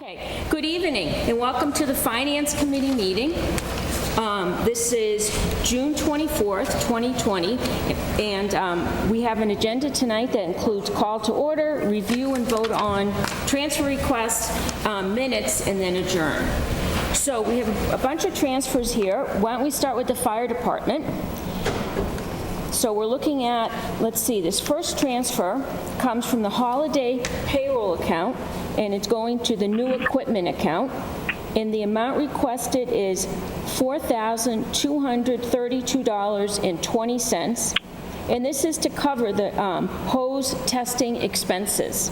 Okay, good evening and welcome to the Finance Committee meeting. This is June 24th, 2020, and we have an agenda tonight that includes call to order, review and vote on transfer requests, minutes, and then adjourn. So we have a bunch of transfers here. Why don't we start with the fire department? So we're looking at, let's see, this first transfer comes from the holiday payroll account, and it's going to the new equipment account. And the amount requested is $4,232.20. And this is to cover the hose testing expenses.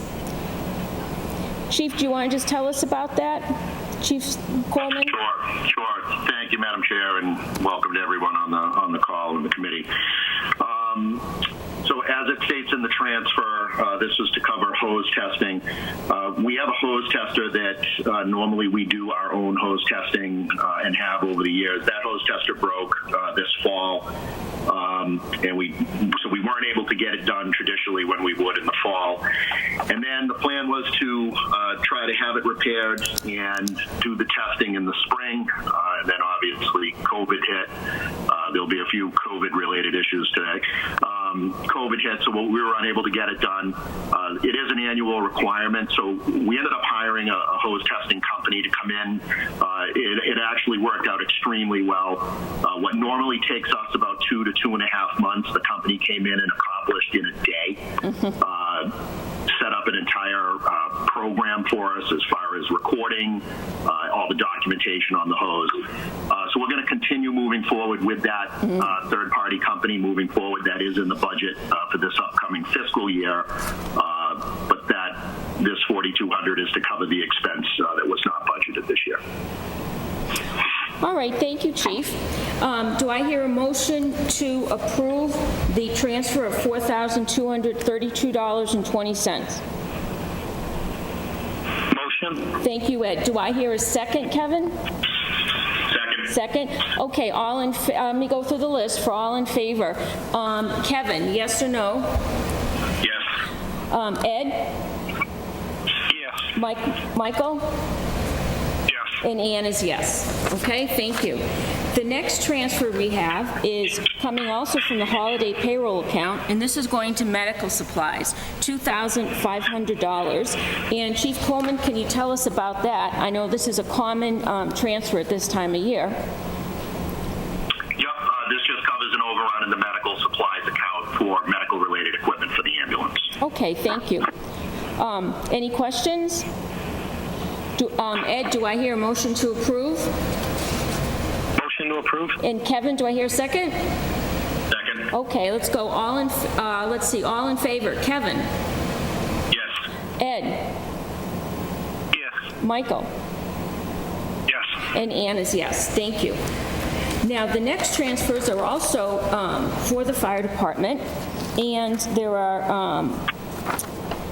Chief, do you want to just tell us about that? Chief Coleman? Sure. Thank you, Madam Chair, and welcome to everyone on the call and the committee. So as it states in the transfer, this is to cover hose testing. We have a hose tester that normally we do our own hose testing and have over the years. That hose tester broke this fall, and we weren't able to get it done traditionally when we would in the fall. And then the plan was to try to have it repaired and do the testing in the spring. And then obviously COVID hit. There'll be a few COVID-related issues today. COVID hit, so we were unable to get it done. It is an annual requirement, so we ended up hiring a hose testing company to come in. It actually worked out extremely well. What normally takes us about 2 to 2.5 months, the company came in and accomplished in a day. Set up an entire program for us as far as recording all the documentation on the hose. So we're going to continue moving forward with that third-party company moving forward. That is in the budget for this upcoming fiscal year, but this $4,200 is to cover the expense that was not budgeted this year. All right, thank you, Chief. Do I hear a motion to approve the transfer of $4,232.20? Motion. Thank you, Ed. Do I hear a second, Kevin? Second? Okay, let me go through the list for all in favor. Kevin, yes or no? Yes. Ed? Yes. Michael? Yes. And Ann is yes. Okay, thank you. The next transfer we have is coming also from the holiday payroll account, and this is going to medical supplies, $2,500. And Chief Coleman, can you tell us about that? I know this is a common transfer at this time of year. Yep, this just covers an overrun in the medical supplies account for medical-related equipment for the ambulance. Okay, thank you. Any questions? Ed, do I hear a motion to approve? Motion to approve. And Kevin, do I hear a second? Second. Okay, let's go. All in favor. Kevin? Yes. Ed? Yes. Michael? Yes. And Ann is yes. Thank you. Now, the next transfers are also for the fire department, and there are,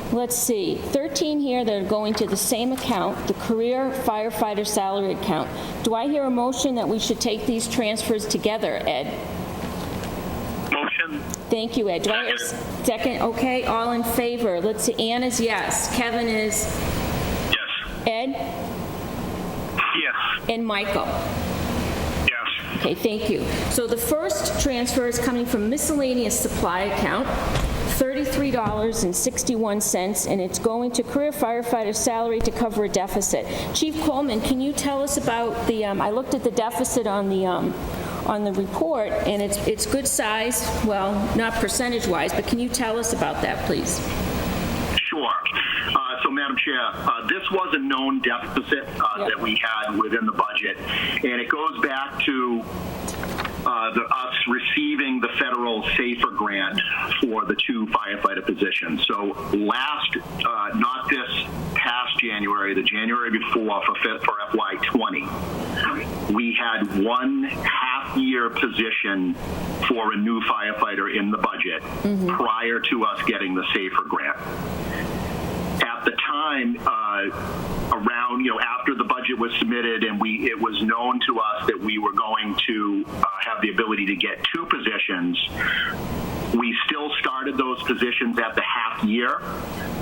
13 here that are going to the same account, the career firefighter salary account. Do I hear a motion that we should take these transfers together, Ed? Motion. Thank you, Ed. Do I hear a second? Okay, all in favor. Let's see. Ann is yes. Kevin is? Yes. Ed? Yes. And Michael? Yes. Okay, thank you. So the first transfer is coming from miscellaneous supply account, $33.61, and it's going to career firefighter salary to cover a deficit. Chief Coleman, can you tell us about the, I looked at the deficit on the report, and it's good size, well, not percentage-wise, but can you tell us about that, please? Sure. So, Madam Chair, this was a known deficit that we had within the budget, and it goes back to us receiving the federal SAFER grant for the 2 firefighter positions. So not this past January, the January before for FY20, we had 1 half-year position for a new firefighter in the budget prior to us getting the SAFER grant. At the time, after the budget was submitted and it was known to us that we were going to have the ability to get 2 positions, We still started those positions at the half year,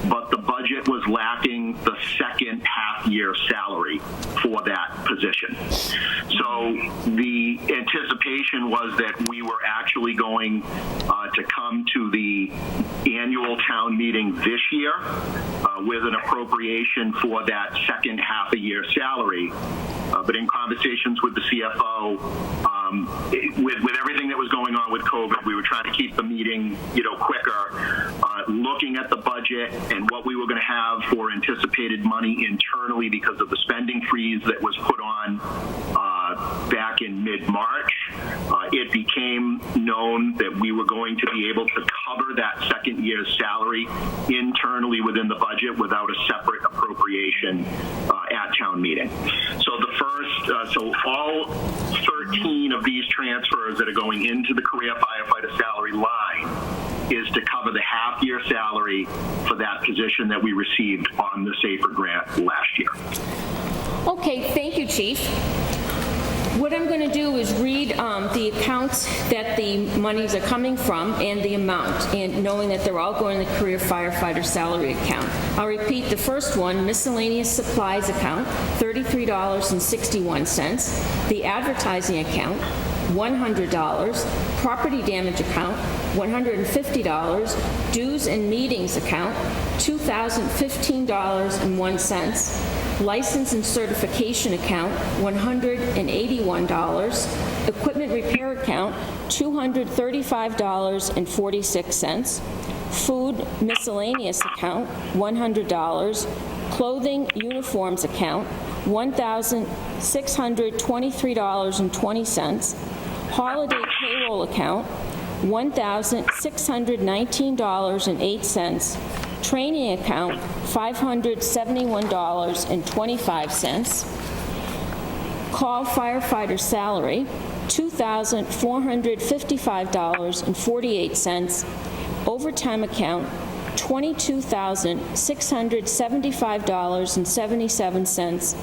but the budget was lacking the second half year salary for that position. So the anticipation was that we were actually going to come to the annual town meeting this year with an appropriation for that second half a year salary. But in conversations with the CFO, with everything that was going on with COVID, we were trying to keep the meeting, quicker, looking at the budget and what we were going to have for anticipated money internally because of the spending freeze that was put on back in mid-March. It became known that we were going to be able to cover that second year's salary internally within the budget without a separate appropriation at town meeting. So all 13 of these transfers that are going into the career firefighter salary line is to cover the half-year salary for that position that we received on the SAFER grant last year. Okay, thank you, Chief. What I'm going to do is read the accounts that the monies are coming from and the amount, and knowing that they're all going to the career firefighter salary account. I'll repeat the first one: miscellaneous supplies account, $33.61. The advertising account, $100. Property damage account, $150. Dues and meetings account, $2,015.01. License and certification account, $181. Equipment repair account, $235.46. Food miscellaneous account, $100. Clothing uniforms account, $1,623.20. Holiday payroll account, $1,619.08. Training account, $571.25. Call firefighter salary, $2,455.48. Overtime account, $22,675.77.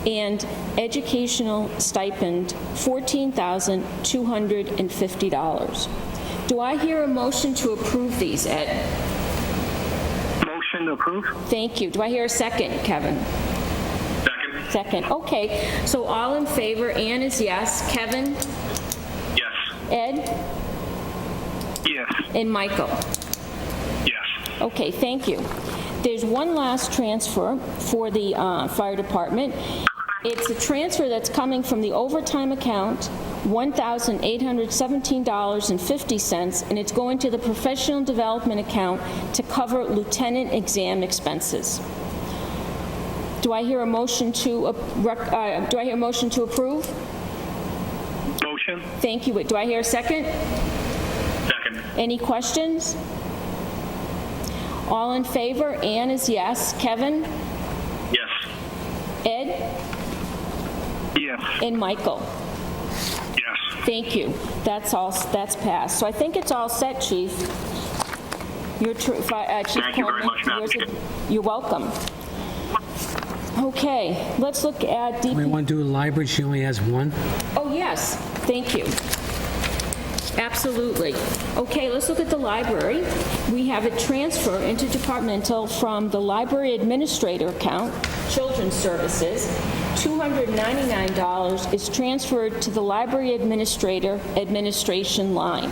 And educational stipend, $14,250. Do I hear a motion to approve these, Ed? Motion to approve. Thank you. Do I hear a second, Kevin? Second. Second. Okay. So all in favor. Ann is yes. Kevin? Yes. Ed? Yes. And Michael? Yes. Okay, thank you. There's one last transfer for the fire department. It's a transfer that's coming from the overtime account, $1,817.50, and it's going to the professional development account to cover lieutenant exam expenses. Do I hear a motion to approve? Motion. Thank you. Do I hear a second? Second. Any questions? All in favor? Ann is yes. Kevin? Yes. Ed? Yes. And Michael? Yes. Thank you. That's passed. So I think it's all set, Chief. Chief Thank you very much, Madam Chair. You're welcome. Okay, let's look at We want to do a library. She only has one. Oh, yes. Thank you. Absolutely. Okay, let's look at the library. We have a transfer interdepartmental from the library administrator account, Children's Services. $299 is transferred to the library administrator administration line.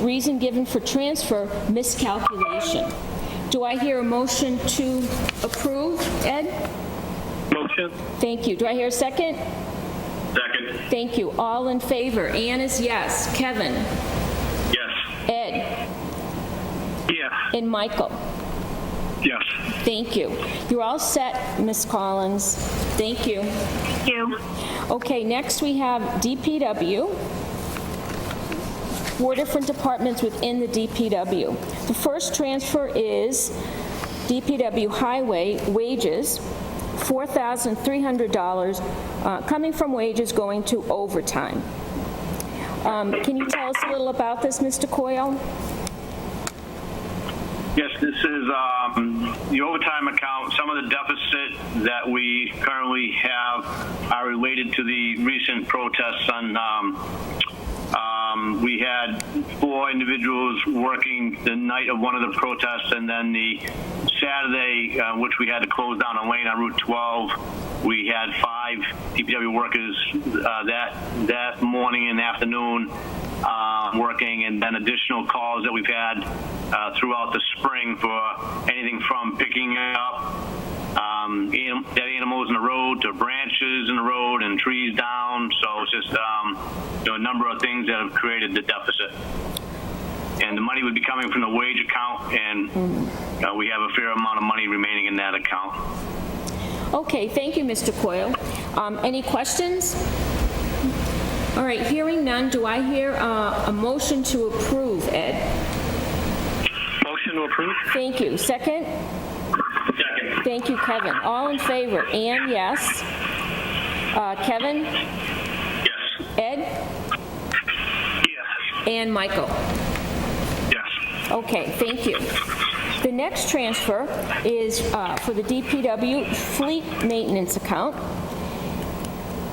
Reason given for transfer, miscalculation. Do I hear a motion to approve, Ed? Motion. Thank you. Do I hear a second? Second. Thank you. All in favor? Ann is yes. Kevin? Yes. Ed? Yes. And Michael? Yes. Thank you. You're all set, Ms. Collins. Thank you. Thank you. Okay, next we have DPW. 4 different departments within the DPW. The first transfer is DPW Highway wages, $4,300 coming from wages going to overtime. Can you tell us a little about this, Mr. Coyle? Yes, this is the overtime account. Some of the deficit that we currently have are related to the recent protests on We had 4 individuals working the night of one of the protests, and then the Saturday, which we had to close down a lane on Route 12, we had 5 DPW workers that morning and afternoon working, and then additional calls that we've had throughout the spring for anything from picking up dead animals in the road to branches in the road and trees down. So it's just a number of things that have created the deficit. And the money would be coming from the wage account, and we have a fair amount of money remaining in that account. Okay, thank you, Mr. Coyle. Any questions? All right, hearing none, do I hear a motion to approve, Ed? Motion to approve? Thank you. Second? Second. Thank you, Kevin. All in favor? Ann, yes. Kevin? Yes. Ed? Yes. And Michael? Yes. Okay, thank you. The next transfer is for the DPW fleet maintenance account.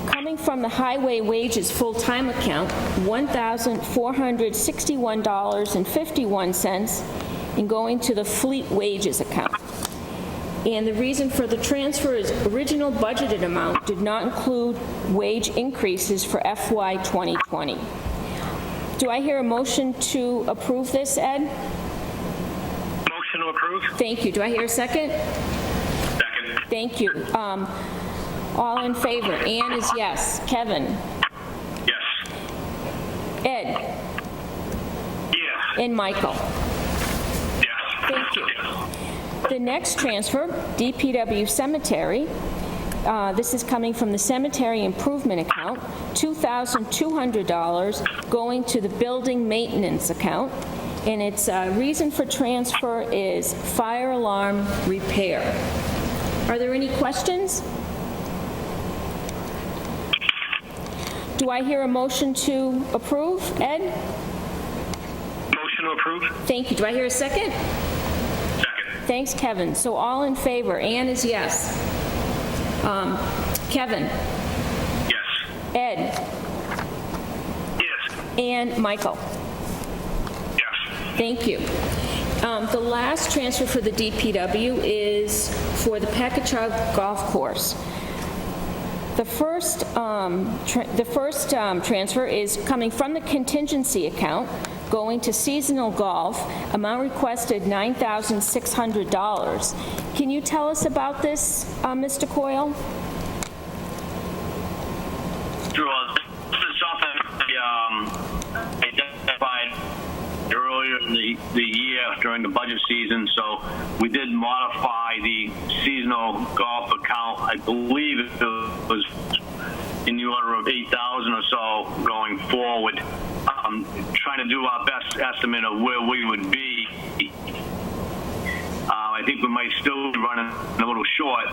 Coming from the highway wages full-time account, $1,461.51, and going to the fleet wages account. And the reason for the transfer is original budgeted amount did not include wage increases for FY 2020. Do I hear a motion to approve this, Ed? Motion to approve? Thank you. Do I hear a second? Second. Thank you. All in favor? Ann is yes. Kevin? Yes. Ed? Yes. And Michael? Yes. Thank you. The next transfer, DPW Cemetery. This is coming from the Cemetery Improvement Account, $2,200 going to the Building Maintenance Account. And its reason for transfer is fire alarm repair. Are there any questions? Do I hear a motion to approve? Ed? Motion to approve? Thank you. Do I hear a second? Second. Thanks, Kevin. So all in favor? Ann is yes. Kevin? Yes. Ed? Yes. And Michael? Yes. Thank you. The last transfer for the DPW is for the Packagug Golf Course. The first transfer is coming from the contingency account, going to seasonal golf, amount requested $9,600. Can you tell us about this, Mr. Coyle? Sure. This is something we identified earlier in the year during the budget season, so we did modify the seasonal golf account. I believe it was in the order of 8,000 or so going forward. Trying to do our best estimate of where we would be. I think we might still be running a little short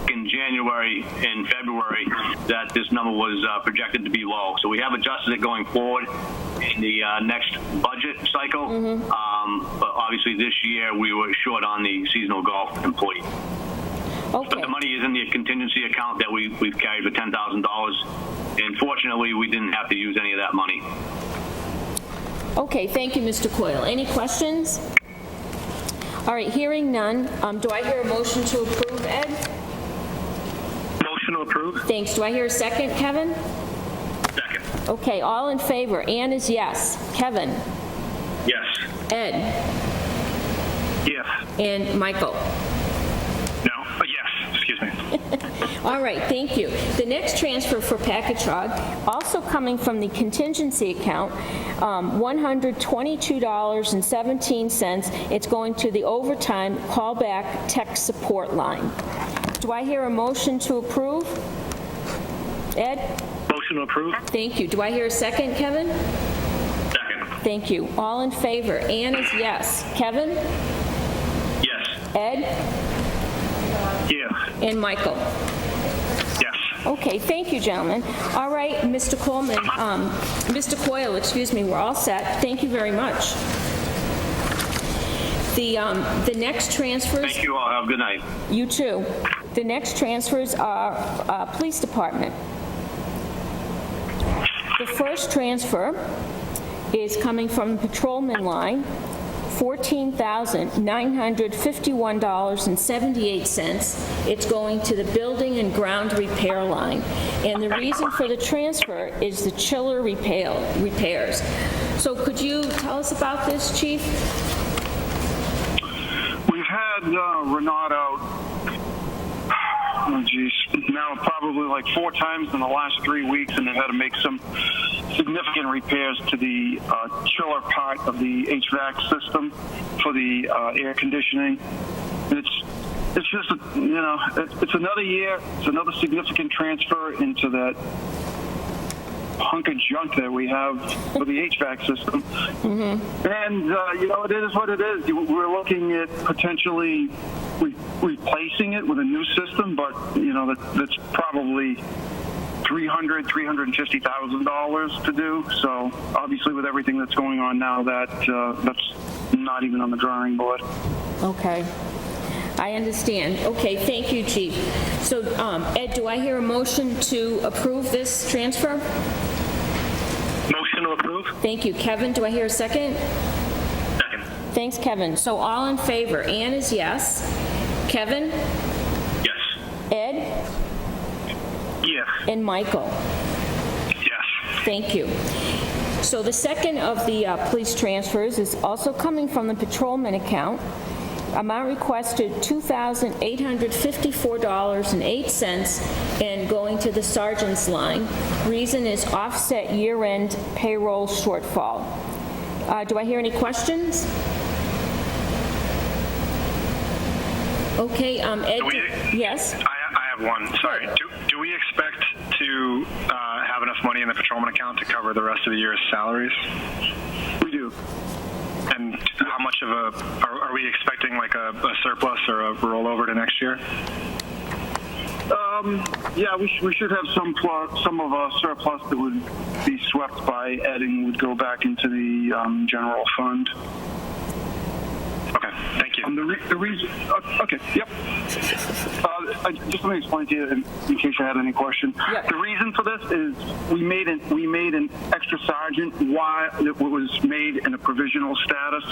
in January and February that this number was projected to be low. So we have adjusted it going forward in the next budget cycle. But obviously this year we were short on the seasonal golf employee. Okay. But the money is in the contingency account that we've carried for $10,000. And fortunately, we didn't have to use any of that money. Okay, thank you, Mr. Coyle. Any questions? All right, hearing none, do I hear a motion to approve, Ed? Motion to approve? Thanks. Do I hear a second, Kevin? Second. Okay, all in favor? Ann is yes. Kevin? Yes. Ed? Yes. And Michael? No. Yes. Excuse me. All right, thank you. The next transfer for Packagug, also coming from the contingency account, $122.17. It's going to the overtime callback tech support line. Do I hear a motion to approve? Ed? Motion to approve? Thank you. Do I hear a second, Kevin? Second. Thank you. All in favor? Ann is yes. Kevin? Yes. Ed? Yes. And Michael? Yes. Okay, thank you, gentlemen. All right, Mr. Coleman, Mr. Coyle, excuse me, we're all set. Thank you very much. The next transfers... Thank you all. Have a good night. You too. The next transfers are Police Department. The first transfer is coming from the patrolman line, $14,951.78. It's going to the building and ground repair line. And the reason for the transfer is the chiller repairs. So could you tell us about this, Chief? We've had Renaud out, now probably like 4 times in the last 3 weeks, and they've had to make some significant repairs to the chiller part of the HVAC system for the air conditioning. It's just, it's another year, it's another significant transfer into that hunk of junk that we have for the HVAC system. Mm-hmm. And, it is what it is. We're looking at potentially replacing it with a new system, but, that's probably $350,000 to do. So obviously with everything that's going on now, that's not even on the drawing board. Okay. I understand. Okay, thank you, Chief. So, Ed, do I hear a motion to approve this transfer? Motion to approve? Thank you. Kevin, do I hear a second? Second. Thanks, Kevin. So all in favor? Ann is yes. Kevin? Yes. Ed? Yes. And Michael? Yes. Thank you. So the second of the police transfers is also coming from the patrolman account. Amount requested $2,854.08 and going to the sergeant's line. Reason is offset year-end payroll shortfall. Do I hear any questions? Okay, Ed? Yes? I have one. Sorry. Do we expect to have enough money in the patrolman account to cover the rest of the year's salaries? We do. And how much of are we expecting like a surplus or a rollover to next year? Yeah, we should have some of our surplus that would be swept by Ed and would go back into the general fund. Okay, thank you. The reason, okay, yep. Just let me explain to you in case you had any question. Yep. The reason for this is we made an extra sergeant while it was made in a provisional status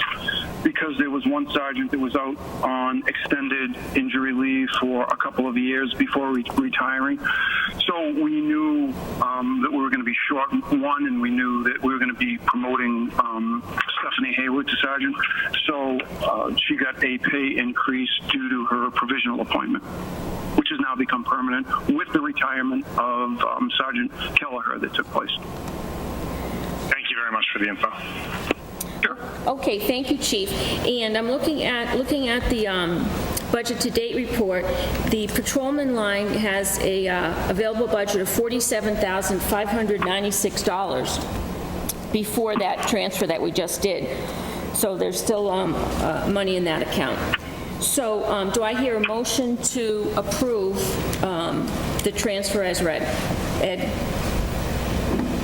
because there was one sergeant that was out on extended injury leave for a couple of years before retiring. So we knew that we were going to be short one, and we knew that we were going to be promoting Stephanie Haywood to sergeant. So she got a pay increase due to her provisional appointment, which has now become permanent with the retirement of Sergeant Kelleher that took place. Thank you very much for the info. Sure. Okay, thank you, Chief. And I'm looking at the budget to date report. The patrolman line has a available budget of $47,596 before that transfer that we just did. So there's still money in that account. So do I hear a motion to approve the transfer as read? Ed?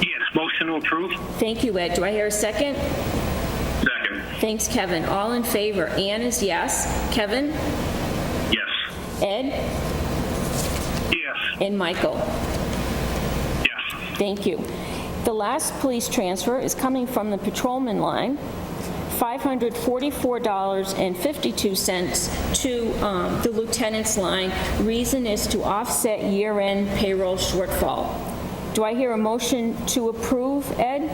Yes, motion to approve? Thank you, Ed. Do I hear a second? Second. Thanks, Kevin. All in favor? Ann is yes. Kevin? Yes. Ed? Yes. And Michael? Yes. Thank you. The last police transfer is coming from the patrolman line, $544.52 to the lieutenant's line. Reason is to offset year-end payroll shortfall. Do I hear a motion to approve, Ed?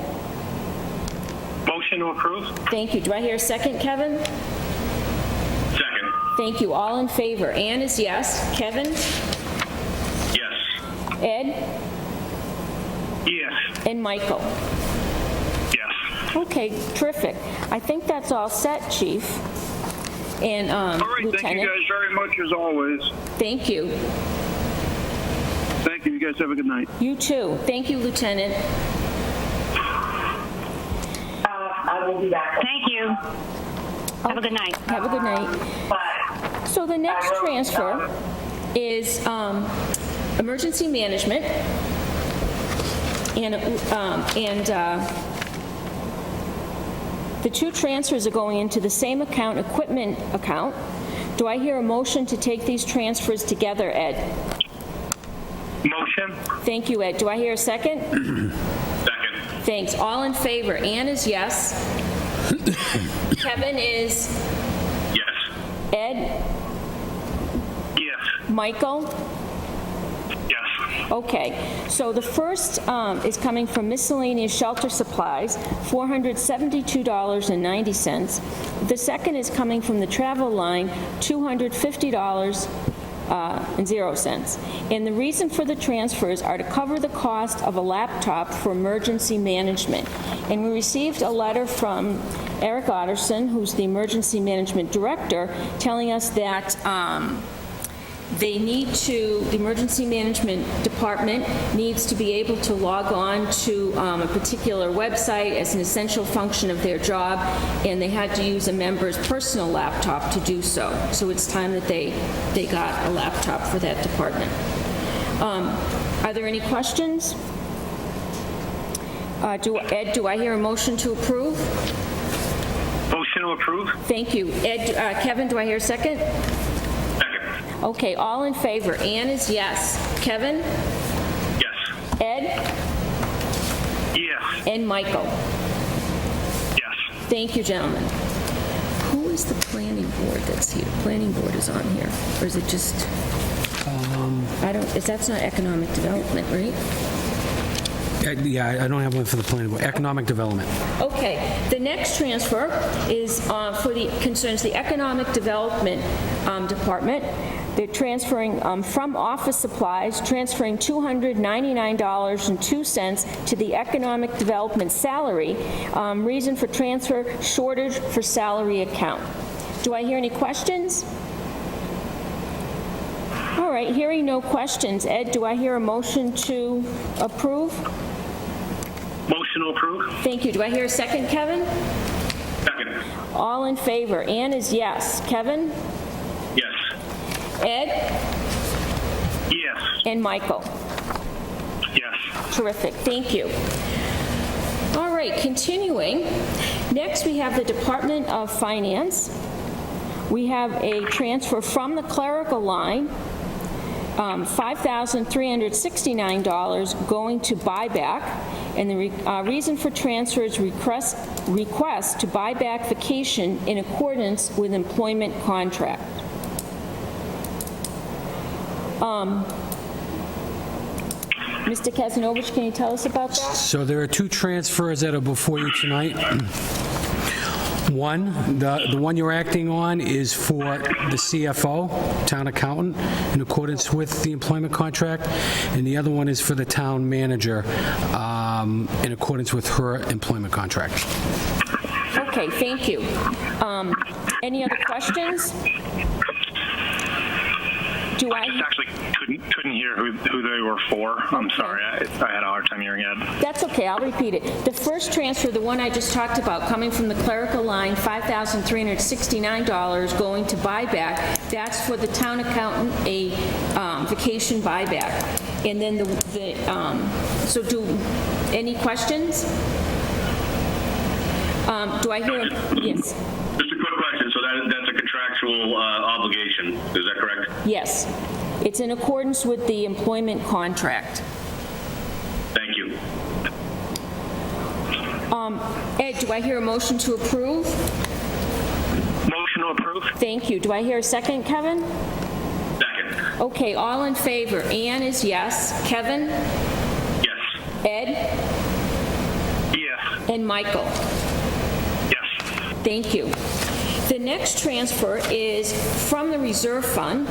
Motion to approve? Thank you. Do I hear a second, Kevin? Second. Thank you. All in favor? Ann is yes. Kevin? Yes. Ed? Yes. And Michael? Yes. Okay, terrific. I think that's all set, Chief. And All right, Lieutenant. thank you guys very much as always. Thank you. Thank you. You guys have a good night. You too. Thank you, Lieutenant. I will be back. Thank you. Have a good night. Have a good night. Bye. So the next transfer is emergency management. And the two transfers are going into the same account, equipment account. Do I hear a motion to take these transfers together, Ed? Motion? Thank you, Ed. Do I hear a second? Second. Thanks. All in favor? Ann is yes. Kevin is? Yes. Ed? Yes. Michael? Yes. Okay, so the first is coming from miscellaneous shelter supplies, $472.90. The second is coming from the travel line, $250.00. And the reason for the transfers are to cover the cost of a laptop for emergency management. And we received a letter from Eric Otterson, who's the emergency management director, telling us that the emergency management department needs to be able to log on to a particular website as an essential function of their job, and they had to use a member's personal laptop to do so. So it's time that they got a laptop for that department. Are there any questions? Ed, do I hear a motion to approve? Motion to approve? Thank you. Ed, Kevin, do I hear a second? Okay, all in favor. Ann is yes. Kevin? Yes. Ed? Yes. And Michael? Yes. Thank you, gentlemen. Who is the planning board that's here? Planning board is on here. Or is it just, that's not economic development, right? Yeah, I don't have one for the planning board. Economic development. Okay, the next transfer is concerns the economic development department. They're transferring from office supplies, transferring $299.02 to the economic development salary. Reason for transfer, shortage for salary account. Do I hear any questions? All right, hearing no questions. Ed, do I hear a motion to approve? Motion to approve? Thank you. Do I hear a second, Kevin? Second. All in favor. Ann is yes. Kevin? Yes. Ed? Yes. And Michael? Yes. Terrific. Thank you. All right, continuing. Next, we have the Department of Finance. We have a transfer from the clerical line, $5,369 going to buyback, and the reason for transfer is request to buy back vacation in accordance with employment contract. Mr. Kazanovich, can you tell us about that? So there are two transfers that are before you tonight. One, the one you're acting on is for the CFO, town accountant, in accordance with the employment contract, and the other one is for the town manager, in accordance with her employment contract. Okay, thank you. Any other questions? I just actually couldn't hear who they were for. I'm sorry. I had a hard time hearing it. That's okay, I'll repeat it. The first transfer, the one I just talked about, coming from the clerical line, $5,369 going to buyback, that's for the town accountant, a vacation buyback. And then any questions? Do I hear, yes. Just a quick question. So that's a contractual obligation. Is that correct? Yes. It's in accordance with the employment contract. Thank you. Ed, do I hear a motion to approve? Motion to approve? Thank you. Do I hear a second, Kevin? Second. Okay, all in favor. Ann is yes. Kevin? Yes. Ed? Yes. And Michael? Yes. Thank you. The next transfer is from the reserve fund.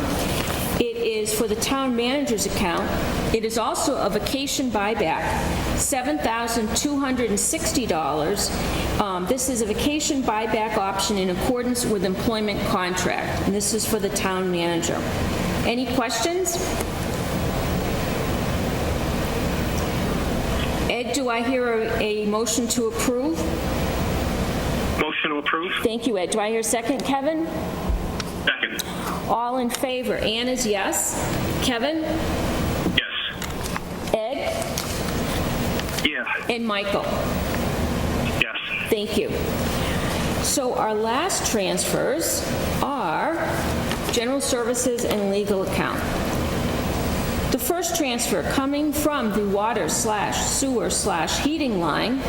It is for the town manager's account. It is also a vacation buyback, $7,260. This is a vacation buyback option in accordance with employment contract, and this is for the town manager. Any questions? Ed, do I hear a motion to approve? Motion to approve? Thank you, Ed. Do I hear a second, Kevin? Second. All in favor. Ann is yes. Kevin? Yes. Ed? Yes. And Michael? Yes. Thank you. So our last transfers are general services and legal account. The first first transfer coming from the water/sewer/heating line,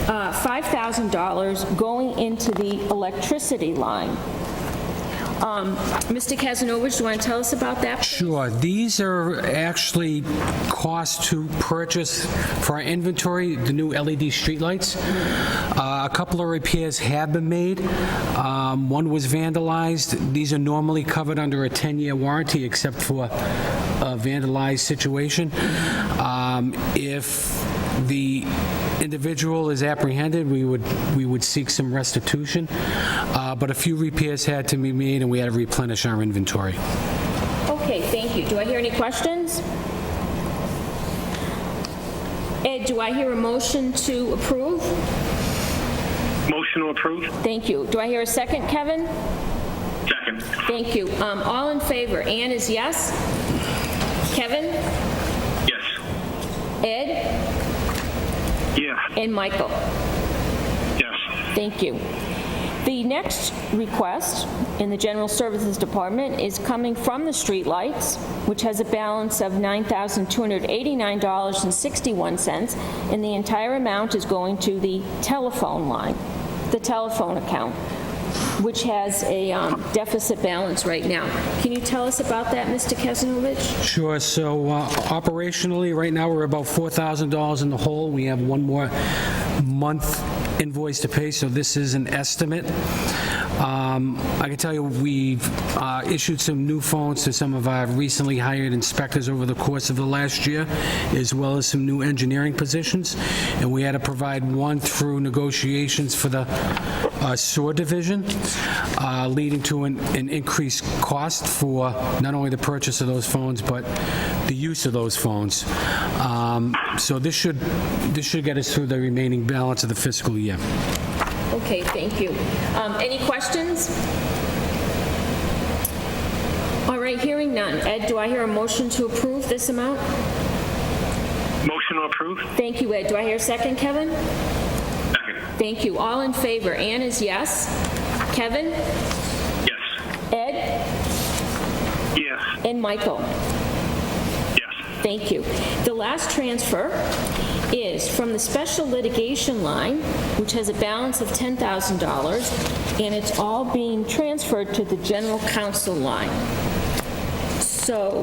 $5,000 going into the electricity line. Mr. Kazanovich, do you want to tell us about that? Sure. These are actually costs to purchase for our inventory, the new LED streetlights. A couple of repairs have been made. One was vandalized. These are normally covered under a 10-year warranty, except for a vandalized situation. If the individual is apprehended, we would seek some restitution, but a few repairs had to be made, and we had to replenish our inventory. Okay, thank you. Do I hear any questions? Ed, do I hear a motion to approve? Motion to approve? Thank you. Do I hear a second, Kevin? Second. Thank you. All in favor? Ann is yes. Kevin? Yes. Ed? Yes. And Michael? Yes. Thank you. The next request in the General Services Department is coming from the streetlights, which has a balance of $9,289.61, and the entire amount is going to the telephone line, the telephone account, which has a deficit balance right now. Can you tell us about that, Mr. Kazanovich? Sure. So operationally, right now, we're about $4,000 in the hole. We have one more month invoice to pay, so this is an estimate. I can tell you we've issued some new phones to some of our recently hired inspectors over the course of the last year, as well as some new engineering positions, and we had to provide one through negotiations for the sewer division, leading to an increased cost for not only the purchase of those phones, but the use of those phones. So this should get us through the remaining balance of the fiscal year. Okay, thank you. Any questions? All right, hearing none. Ed, do I hear a motion to approve this amount? Motion to approve? Thank you, Ed. Do I hear a second, Kevin? Second. Thank you. All in favor? Ann is yes. Kevin? Yes. Ed? Yes. And Michael? Yes. Thank you. The last transfer is from the special litigation line, which has a balance of $10,000, and it's all being transferred to the general counsel line. So,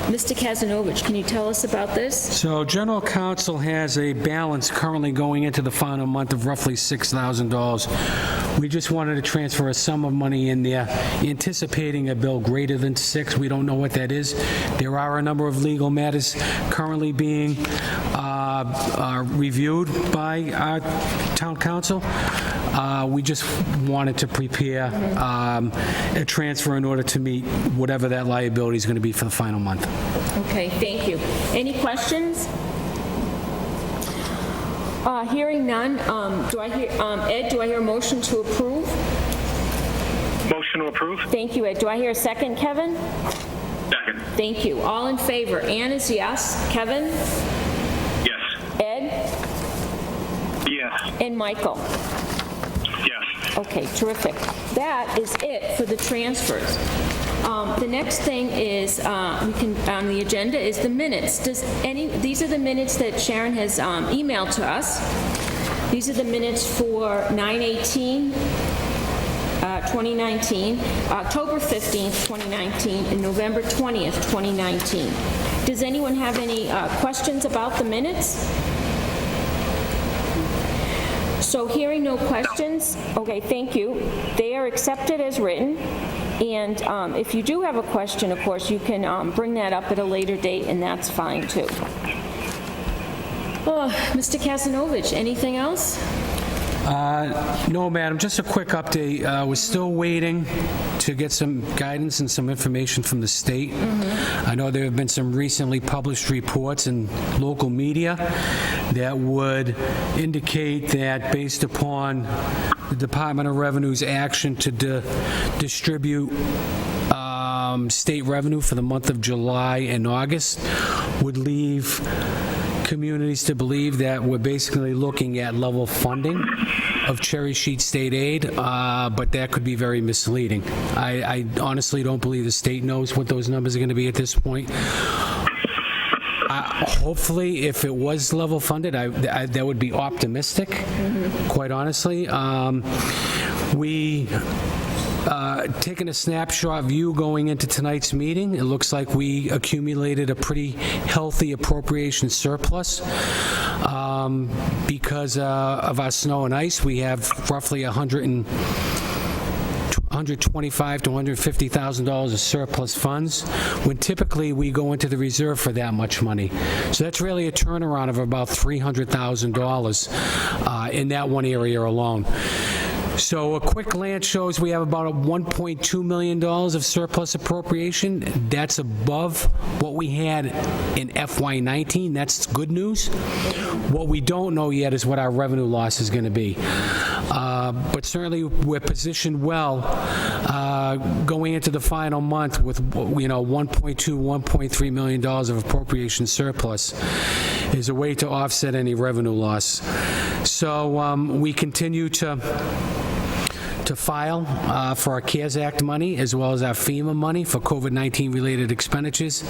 Mr. Kazanovich, can you tell us about this? So general counsel has a balance currently going into the final month of roughly $6,000. We just wanted to transfer a sum of money in there, anticipating a bill greater than 6. We don't know what that is. There are a number of legal matters currently being reviewed by our town council. We just wanted to prepare a transfer in order to meet whatever that liability is going to be for the final month. Okay, thank you. Any questions? Hearing none, do I hear, Ed, do I hear a motion to approve? Motion to approve? Thank you, Ed. Do I hear a second, Kevin? Second. Thank you. All in favor? Ann is yes. Kevin? Yes. Ed? Yes. And Michael? Yes. Okay, terrific. That is it for the transfers. The next thing is, on the agenda is the minutes. These are the minutes that Sharon has emailed to us. These are the minutes for 9/18/2019, October 15th, 2019, and November 20th, 2019. Does anyone have any questions about the minutes? So hearing no questions, okay, thank you. They are accepted as written. And if you do have a question, of course, you can bring that up at a later date, and that's fine, too. Mr. Kazanovich, anything else? No, madam, just a quick update. We're still waiting to get some guidance and some information from the state. I know there have been some recently published reports in local media that would indicate that based upon the Department of Revenue's action to distribute state revenue for the month of July and August would leave communities to believe that we're basically looking at level funding of cherry sheet state aid, but that could be very misleading. I honestly don't believe the state knows what those numbers are going to be at this point. Hopefully, if it was level funded, that would be optimistic, quite honestly. We taking a snapshot view going into tonight's meeting, it looks like we accumulated a pretty healthy appropriation surplus. Because of our snow and ice, we have roughly $125,000 to $150,000 of surplus funds, when typically we go into the reserve for that much money. So that's really a turnaround of about $300,000 in that one area alone. So a quick glance shows we have about $1.2 million of surplus appropriation. That's above what we had in FY19. That's good news. What we don't know yet is what our revenue loss is going to be. But certainly we're positioned well going into the final month with, $1.3 million of appropriation surplus is a way to offset any revenue loss. So we continue to file for our CARES Act money as well as our FEMA money for COVID-19 related expenditures.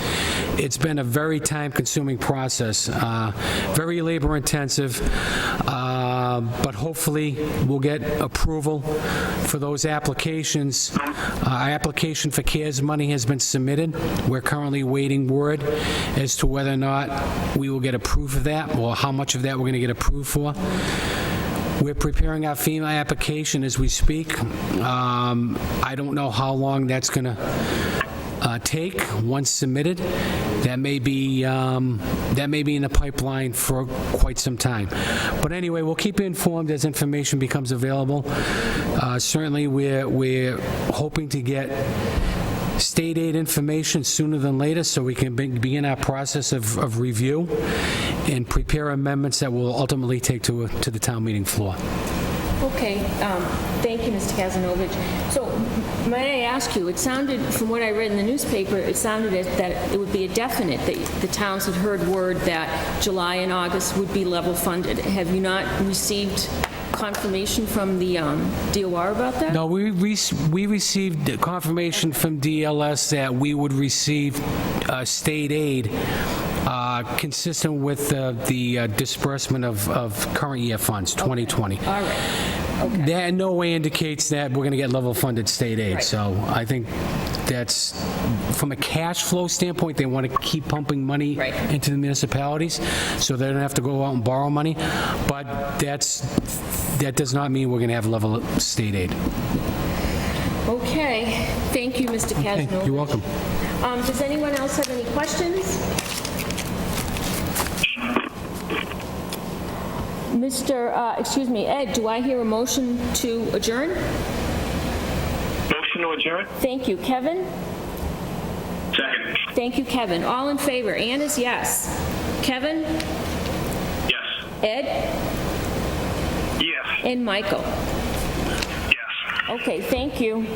It's been a very time-consuming process, very labor-intensive, but hopefully we'll get approval for those applications. Our application for CARES money has been submitted. We're currently waiting word as to whether or not we will get approved for that, or how much of that we're going to get approved for. We're preparing our FEMA application as we speak. I don't know how long that's going to take once submitted. That may be in the pipeline for quite some time. But anyway, we'll keep you informed as information becomes available. Certainly, we're hoping to get state aid information sooner than later so we can begin our process of review and prepare amendments that will ultimately take to the town meeting floor. Okay, thank you, Mr. Kazanovich. So, may I ask you, it sounded, from what I read in the newspaper, it sounded that it would be a definite that the towns had heard word that July and August would be level funded. Have you not received confirmation from the DOR about that? No, we received confirmation from DLS that we would receive state aid consistent with the disbursement of current year funds, 2020. All right. Okay. That in no way indicates that we're going to get level funded state aid. Right. So I think that's, from a cash flow standpoint, they want to keep pumping money into the municipalities so they don't have to go out and borrow money. But that does not mean we're going to have level state aid. Okay. Thank you, Mr. Kazanovich. Okay, you're welcome. Does anyone else have any questions? Ed, do I hear a motion to adjourn? Motion to adjourn? Thank you. Kevin? Second. Thank you, Kevin. All in favor? Ann is yes. Kevin? Yes. Ed? Yes. And Michael? Yes. Okay, thank you.